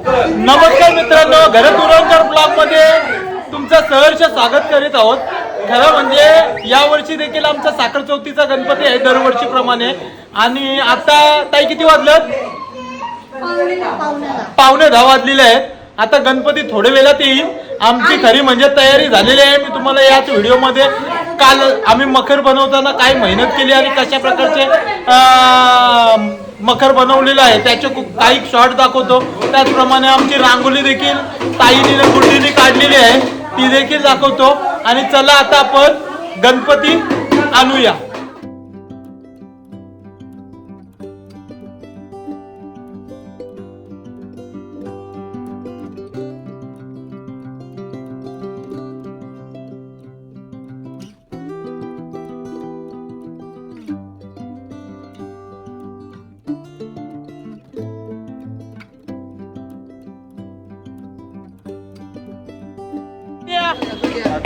नमस्कार मित्रांनो, घरात उरणकर ब्लॉग मध्ये तुमचं सहर्ष स्वागत करीत आहोत. खरं म्हणजे यावर्षी देखील आमचा साखर चौथीचा गणपती आहे दरवर्षीप्रमाणे. आणि आता ताई किती वाजलं? 9:45 वाजलेले आहेत. आता गणपती थोड्या वेळात येईल. आमची खरी म्हणजे तयारी झालेली आहे. मी तुम्हाला याच व्हिडिओमध्ये काल आम्ही मखर बनवताना काय मेहनत केली आणि कशा प्रकारचे मखर बनवलेलं आहे त्याचे काही शॉर्ट दाखवतो. त्याचप्रमाणे आमची रांगोळी देखील ताईने गुड्डीने काढलेली आहे ती देखील दाखवतो. आणि चला आता आपण गणपती आणूया.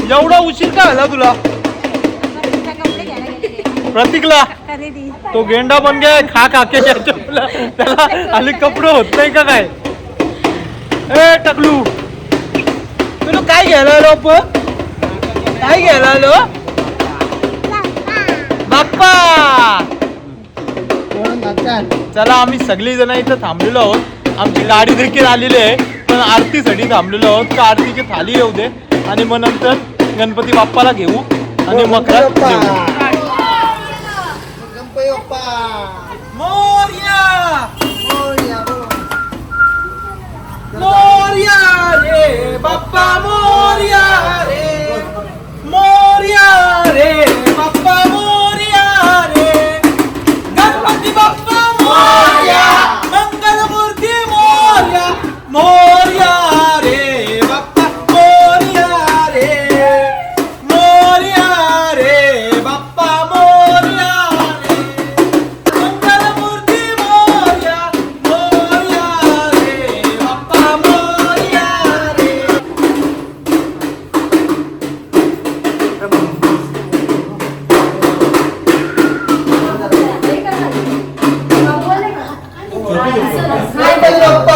एवढा उशीर का झाला तुला? प्रतीकला तो गेंडा बन गया खा खाके त्याला आली कपडे होत नाही का काय? ए टकलू तुला काय घ्यायला आलो आपण? काय घ्यायला आलो? बाप्पा. चला आम्ही सगळी जण इथं थांबलेलो आहोत. आमची गाडी देखील आलेली आहे पण आरतीसाठी थांबलेलो आहोत का आरतीची थाली येऊ दे आणि मग नंतर गणपती बाप्पाला घेऊ आणि मकरात घेऊ. गणपती बाप्पा मोरया मोरया रे बाप्पा मोरया रे मोरया रे बाप्पा मोरया रे गणपती बाप्पा मोरया मंगलमूर्ती मोरया मोरया रे बाप्पा मोरया रे मोरया रे बाप्पा मोरया रे मंगलमूर्ती मोरया मोरया रे बाप्पा मोरया रे. Ganpati Bappa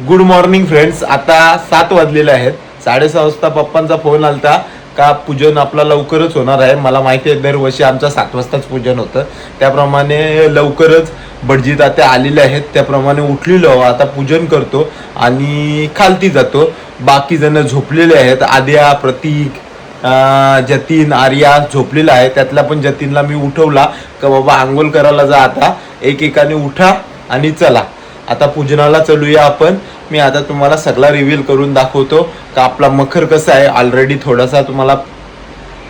good morning friends. आता 7 वाजलेले आहेत. 6:30 वाजता पप्पांचा फोन आलता का पूजन आपला लवकरच होणार आहे. मला माहिती आहे दरवर्षी आमचा 7 वाजताच पूजन होतं. त्याप्रमाणे लवकरच भटजी तात्या आलेले आहेत. त्याप्रमाणे उठलेलो आता पूजन करतो आणि खालती जातो. बाकी जण झोपलेले आहेत. आद्या, प्रतीक, जतीन, आर्या झोपलेला आहे. त्यातला पण जतीनला मी उठवला का बाबा आंघोळ करायला जा. आता एकेकाने उठा आणि चला आता पूजनाला चलूया आपण. मी आता तुम्हाला सगळा रिव्हील करून दाखवतो का आपला मखर कसा आहे. ऑलरेडी थोडासा तुम्हाला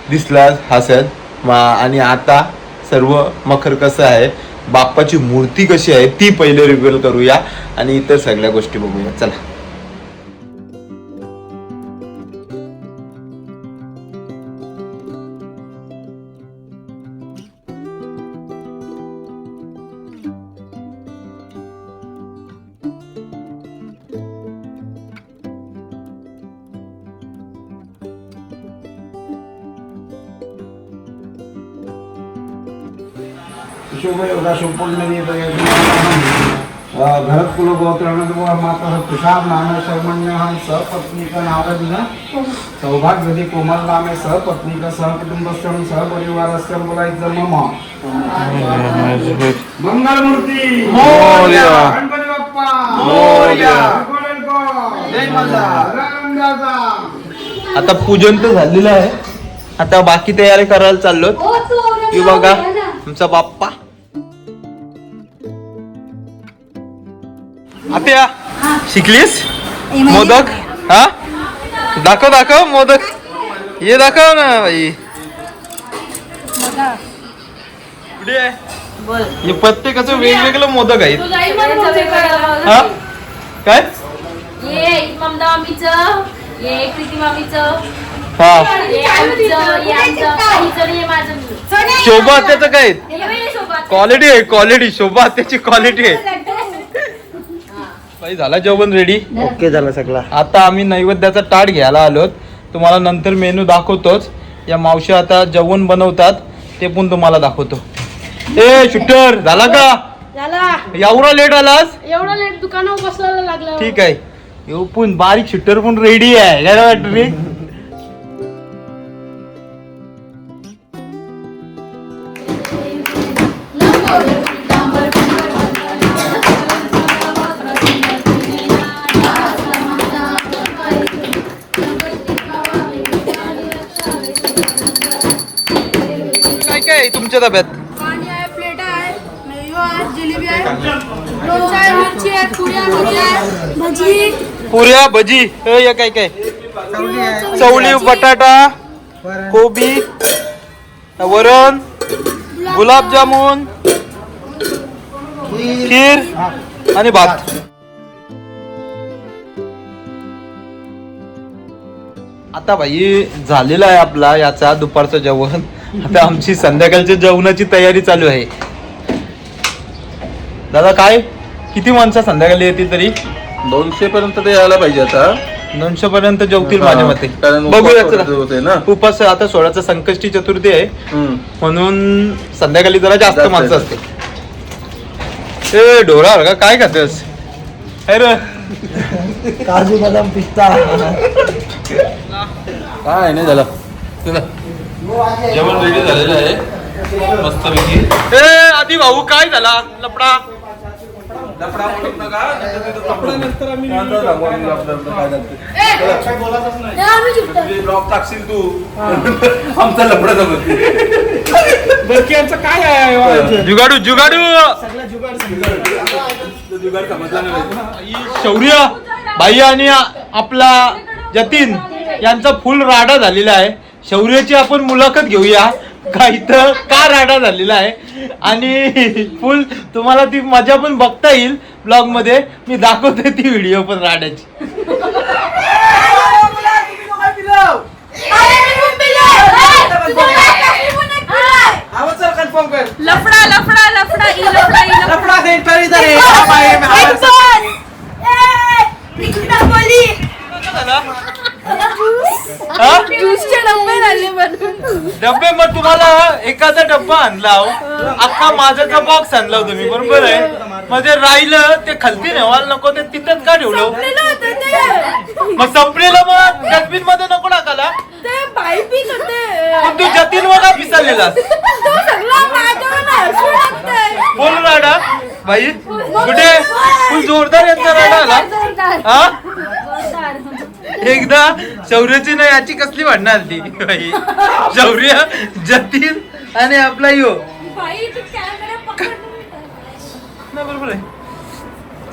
दिसला असेल. आणि आता सर्व मखर कसं आहे, बाप्पाची मूर्ती कशी आहे ती पहिले रिव्हील करूया आणि इतर सगळ्या गोष्टी बघूया. चला. शुभ योगा सुपूर्ण भरत कुल गोत्र माता तुषार नामे सर्वण्य सहपत्नी का नावदिन सौभाग्यवती कोमल नामे सहपत्नी का सहकुटुंबस्थम सहपरिवारस्य बोलायचं मम मंगलमूर्ती मोरया गणपती बाप्पा मोरया जय माता. आता पूजन तर झालेलं आहे. आता बाकी तयारी करायला चाललो. की बघा आमचा बाप्पा. आत्या शिकलीस मोदक? हा दाखव दाखव मोदक. ये दाखव ना बाई. कुठे आहे बोल. हे प्रत्येकाचं वेगवेगळं मोदक आहेत. तुझा इमानचं करायला. हा काय ये ममता मामीचं, ये प्रीती मामीचं, हा ये आमचं, ये आमचं, काहीचं, ये माझं. शोभा त्याचं काय हे बघ, हे सोबत. क्वालिटी आहे, क्वालिटी शोभा त्याची क्वालिटी आहे. बाई झाला जेवण रेडी. ओके झालं सगळं. आता आम्ही नैवेद्याचा ताट घ्यायला आलोत. तुम्हाला नंतर मेनू दाखवतोच. या मावशी आता जेवण बनवतात ते पण तुम्हाला दाखवतो. ए शूटर झाला का? झाला. एवढा लेट आलास? एवढं लेट दुकानावर बसवायला लागलं. ठीक आहे. येऊ पण बारीक शूटर पण रेडी आहे. काय वाटत रे? काय काय आहे तुमच्या डब्यात? पाणी आहे, प्लेट आहे, मेयो आहे, जिलेबी आहे, लोणचं आहे, मिरची आहे, पुऱ्या, भजी आहे, भजी, पुऱ्या भजी. हे काय काय? चवली, बटाटा, कोबी, वरण, गुलाबजामुन, खीर आणि भात. आता भाई झालेला आहे आपला याचा दुपारचं जेवण. आता आमची संध्याकाळच्या जेवणाची तयारी चालू आहे. दादा काय किती माणसं संध्याकाळी येतील तरी? 200 पर्यंत ते यायला पाहिजे आता. 900 पर्यंत जेवतील माझ्या मते. कारण बघूया उपवास चला. होते ना. उपास आता सोळाचा संकष्टी चतुर्थी आहे म्हणून संध्याकाळी जरा जास्त जास्त माणसं आहे. असते. ए ढोरा का काय खातेस? अरे काजू बदाम पिस्ता. काय नाही झालं. चला. जेवण रेडी झालेलं आहे मस्तपैकी. ए आधी भाऊ काय झाला लपडा? ब्लॉग टाकशील तू. आमचा लफडा जमत. काय आहे? जुगाडू जुगाडू शौर्य भाई आणि आपला जतीन यांचा फुल राडा झालेला आहे. शौर्याची आपण मुलाखत घेऊया का इथं का राडा झालेला आहे आणि फुल तुम्हाला ती मजा पण बघता येईल ब्लॉग मध्ये. मी दाखवते ती व्हिडिओ पण राड्याची. लफडा लफडा लफडा ई लफडा ई लफडा. ज्यूसचे डब्बे राहिले बनवून. डब्बे मग तुम्हाला एखादा डब्बा आणला हो. अख्खा माझाचा बॉक्स आणला होता मी बरोबर आहे. म्हणजे राहिलं ते खालती नेवायला नको ते तिथंच का ठेवलं? मग संपलेलं मग डस्टबिन मध्ये नको टाकायला. ते बाई पी करते. पण तू जतीन वगा पिसालेला बोल राडा भाई कुठे फुल जोरदार यांचा राडा आला. हा एकदा शौर्याची ना याची कसली भांडणं आली बाई. शौर्य जतीन आणि आपला यो ना बरोबर आहे.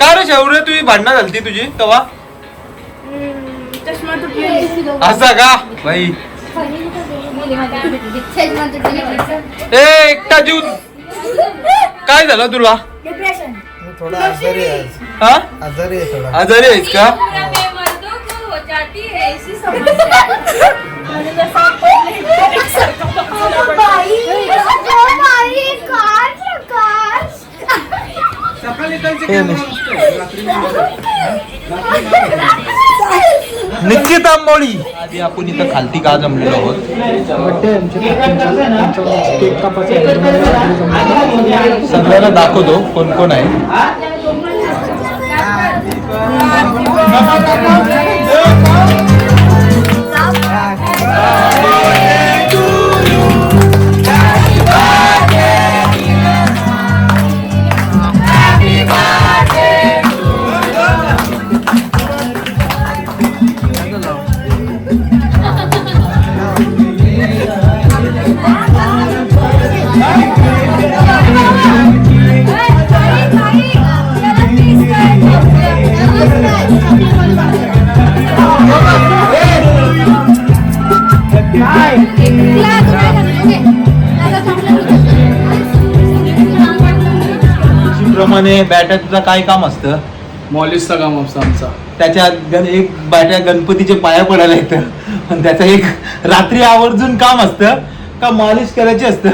का रे शौर्य तुझी भांडणं झालती तुझी तेव्हा? चष्मा तुटली. असा का भाई? ए एकटा जीव काय झालं तुला? डिप्रेशन. थोडा आजारी आहे. हा आजारी आहे थोडा. आजारी आहेस का? निश्चित आंबोळी. आधी आपण इथं खालती का जमलेलो आहोत? सगळ्यांना दाखवतो कोण कोण आहे. Hey, त्याचप्रमाणे बॅट्याचं काय काम असतं? मॉलिशचं काम असतं आमचा. त्याच्यात एक बॅट्या गणपतीचे पाया पडायला येतं, पण त्याचं एक रात्री आवर्जून काम असतं का मालिश करायची असतं.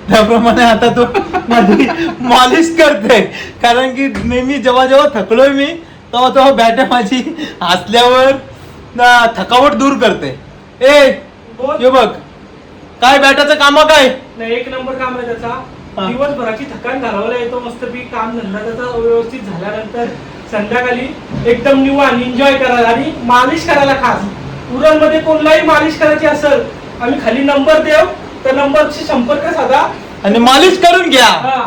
त्याप्रमाणे आता तो माझी मालिश करते, कारण की नेहमी जेव्हा जेव्हा थकलोय मी तेव्हा तेव्हा बॅट्या माझी हसल्यावर थकावट दूर करते. हे बघ काय बॅटाचं काम काय नाही, एक नंबर काम आहे त्याचा. हा. दिवसभराची थकान घालवायला येतो मस्तपैकी. काम धंदा त्याचा व्यवस्थित झाल्यानंतर संध्याकाळी एकदम निवांत एन्जॉय करायला आणि मालिश करायला खास. उरणमध्ये कोणलाही मालिश करायची असेल आम्ही खाली नंबर देऊ, त्या नंबरशी संपर्क साधा आणि मालिश करून घ्या. हा.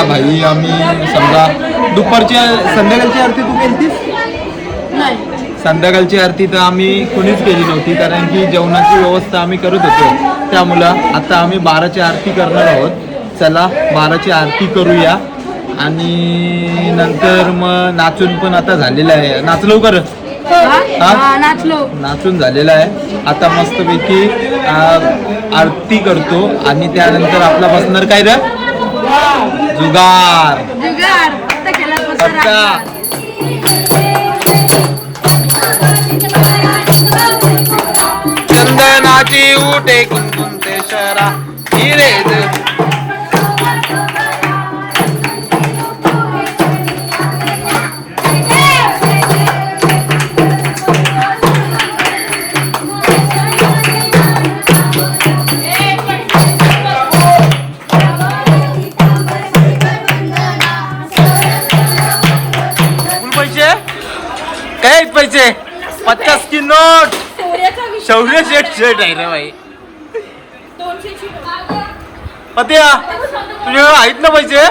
भाई आम्ही समजा दुपारच्या संध्याकाळची आरती तू केलतीस? संध्याकाळची आरती तर आम्ही कोणीच केली नव्हती, कारण की जेवणाची व्यवस्था आम्ही करत होतो. त्यामुळं आता आम्ही 12ची आरती करणार आहोत. चला 12ची आरती करूया आणि नंतर मग नाचून पण आता झालेलं आहे. नाचलो कर नाचून झालेला आहे. आता मस्तपैकी आरती करतो आणि त्यानंतर आपला बसणार काय रे? जुगार. चंदनाची उठे कुंकुमते शरा हिरे पैसे 50 की नोट. शौर्य शेट आहे रे भाई. पत्या तुझे आहेत ना पैसे?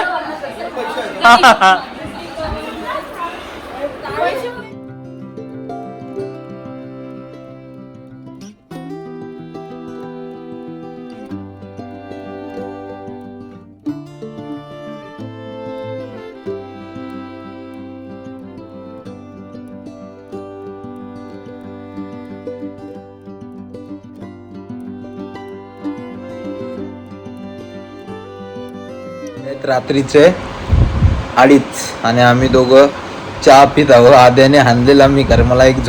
रात्रीचे 2:30 आणि आम्ही दोघं चहा पित आहोत. आद्याने हाणलेला मी, कारण मला एक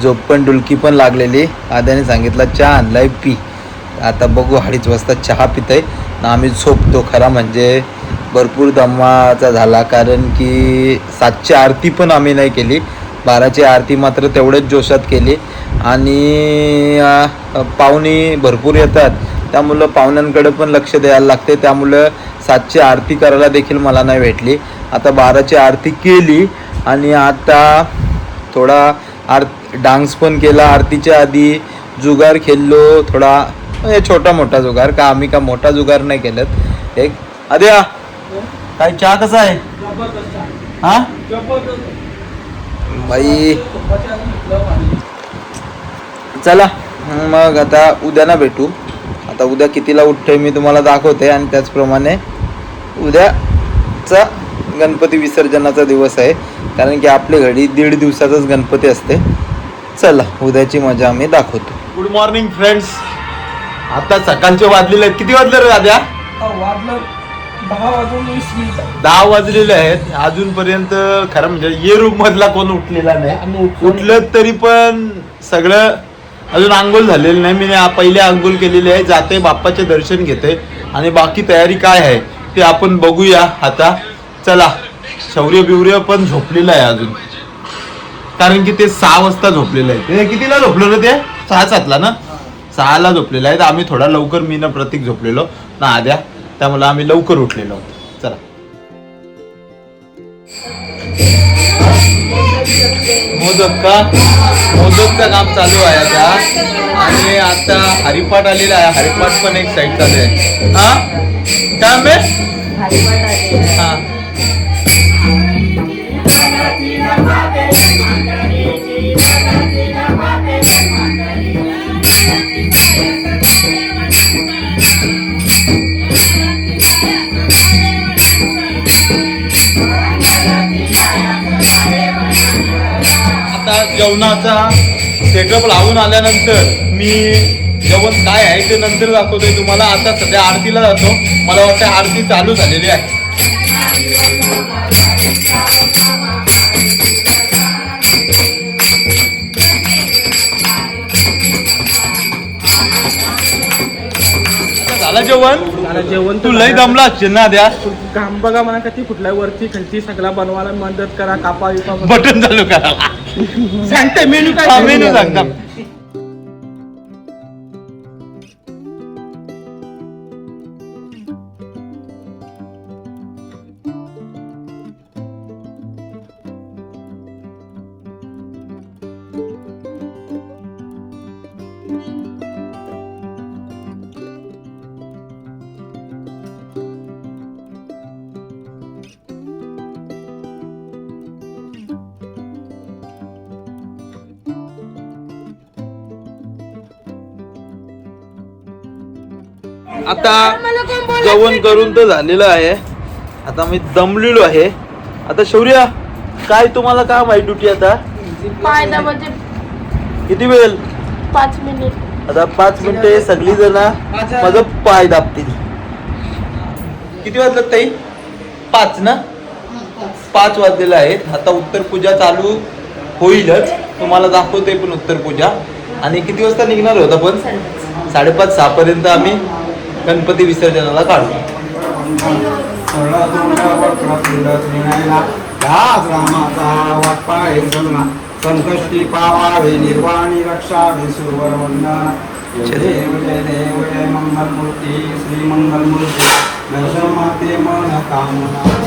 झोप पण डुलकी पण लागलेली. आद्याने सांगितलं चहा आणलाय पी. आता बघू 2:30 वाजता चहा पितय ना आम्ही झोपतो. खरा म्हणजे भरपूर दमाचा झाला, कारण की 7ची आरती पण आम्ही नाही केली. 12ची आरती मात्र तेवढ्याच जोशात केली आणि पाहुणे भरपूर येतात, त्यामुळं पाहुण्यांकडे पण लक्ष द्यायला लागते. त्यामुळं 7ची आरती करायला देखील मला नाही भेटली. आता 12ची आरती केली आणि आता थोडा डान्स पण केला. आरतीच्या आधी जुगार खेळलो थोडा, म्हणजे छोटा मोठा जुगार, का आम्ही का मोठा जुगार नाही केलं. एक आद्या काय चहा कसा आहे हा बाई चला मग आता उद्या ना भेटू. आता उद्या कितीला उठतोय मी तुम्हाला दाखवते आणि त्याचप्रमाणे उद्याचा गणपती विसर्जनाचा दिवस आहे कारण की आपल्या घरी 1.5 दिवसाचाच गणपती असते. चला उद्याची मजा आम्ही दाखवतो. Good morning friends. आता सकाळचे वाजलेले आहेत. किती वाजले रे दाद्या? वाजलं 10:20 10 वाजलेले आहेत. अजूनपर्यंत खरं म्हणजे ये रूम मधला कोण उठलेला नाही. उठलं तरी पण सगळं अजून आंघोळ झालेलं नाही. मी पहिले आंघोळ केलेली आहे. जाते बाप्पाचे दर्शन घेते आणि बाकी तयारी काय आहे ते आपण बघूया. आता चला. शौर्य बिवर्य पण झोपलेलं आहे अजून कारण की ते 6 वाजता झोपलेलं आहे. ते कितीला झोपलो रे? ते 6-7ला ना. 6ला झोपलेलं आहे. आम्ही थोडा लवकर मी ना प्रतीक झोपलेलो ना आद्या त्यामुळे आम्ही लवकर उठलेलो. चला मोदकचं काम चालू आहे आता आणि आता हरिपाठ आलेला आहे. हरिपाठ पण एक साईड चालू आहे. हा काय आंबे हा आता जेवणाचा सेटअप लावून आल्यानंतर मी जेवण काय आहे ते नंतर दाखवतोय तुम्हाला. आता सध्या आरतीला जातो. मला वाटतं आरती चालू झालेली आहे. झालं जेवण? तू लय दमला असशील ना द्या. काम बघा म्हणा कधी कुठल्या वरती खालती सगळा बनवायला मदत करा. कापा बटन चालू करा. सांगते मेनू काय मेनू सांगता. आता जेवण करून तर झालेलं आहे. आता मी दमलेलो आहे. आता शौर्य काय तुम्हाला काम आहे ड्युटी आता? पायदा म्हणजे किती वेळ? 5 मिनिट. आता 5 मिनिटे सगळी जण माझं पाय दाबतील. किती वाजलं ताई? 5 ना. 5 वाजलेलं आहेत. आता उत्तर पूजा चालू होईलच. तुम्हाला दाखवते पण उत्तर पूजा. आणि किती वाजता निघणार होता पण? 5:30-6 पर्यंत आम्ही गणपती विसर्जनाला काढू. संकष्टी पावावे निर्वाणी रक्षावे सुरवर वंदना. जय देव जय देव जय मंगलमूर्ती श्री मंगलमूर्ती दर्शन माते मन कामना.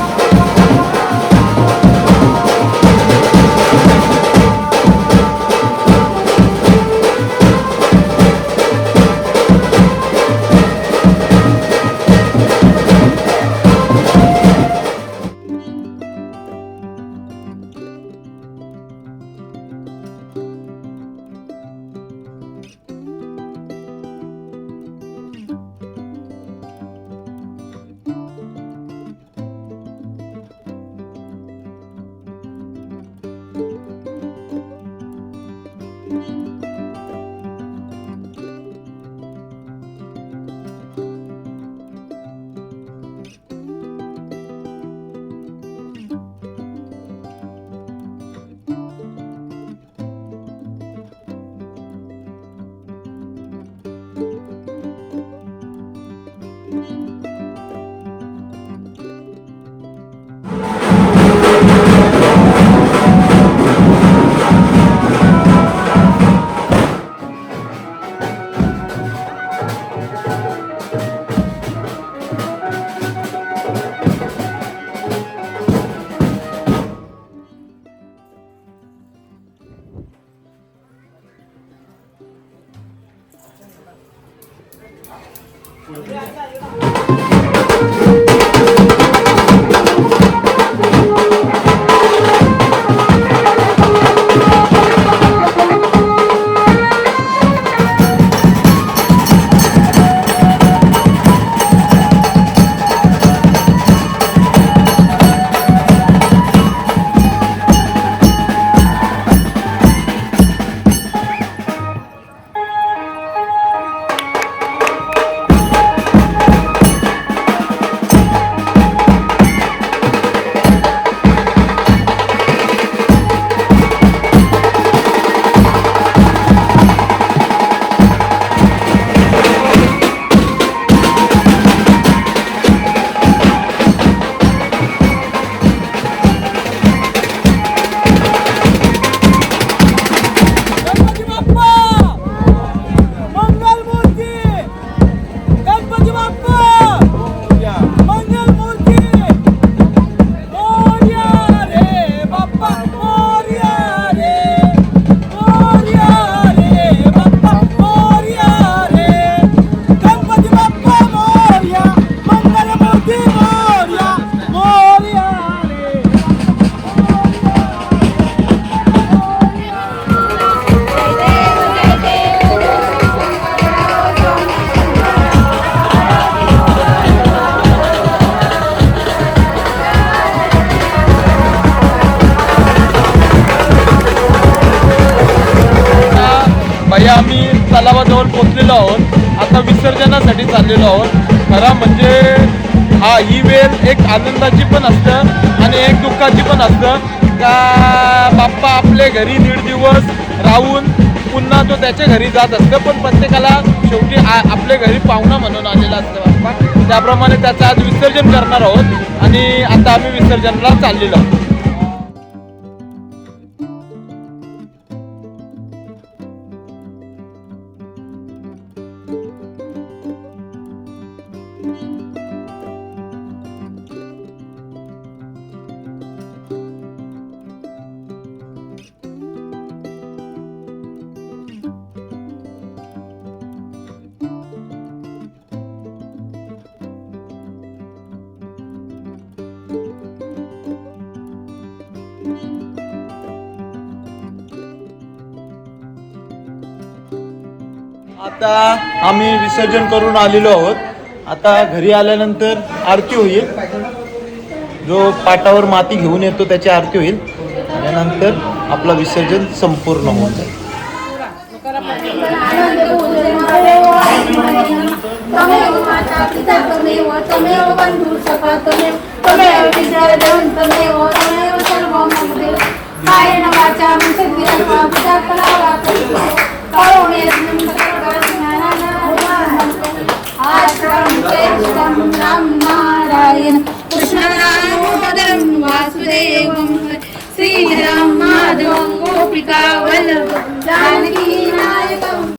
चाललेलो आहोत. खरा म्हणजे ही वेळ एक आनंदाची पण असतं आणि एक दुःखाची पण असतं का बाप्पा आपले घरी 1.5 दिवस राहून पुन्हा तो त्याच्या घरी जात असतं. पण प्रत्येकाला शेवटी आपल्या घरी पाहुणा म्हणून आलेला असतं बाप्पा. त्याप्रमाणे त्याचं आज विसर्जन करणार आहोत आणि आता आम्ही विसर्जनाला चाललेलो आहोत. आता आम्ही विसर्जन करून आलेलो आहोत. आता घरी आल्यानंतर आरती होईल. जो पाटावर माती घेऊन येतो त्याची आरती होईल आणि नंतर आपलं विसर्जन संपूर्ण होऊन जाईल. नारायण कृष्ण दामोदरं वासुदेवं श्रीराम माधवं गोपिका वल्लभ जानकी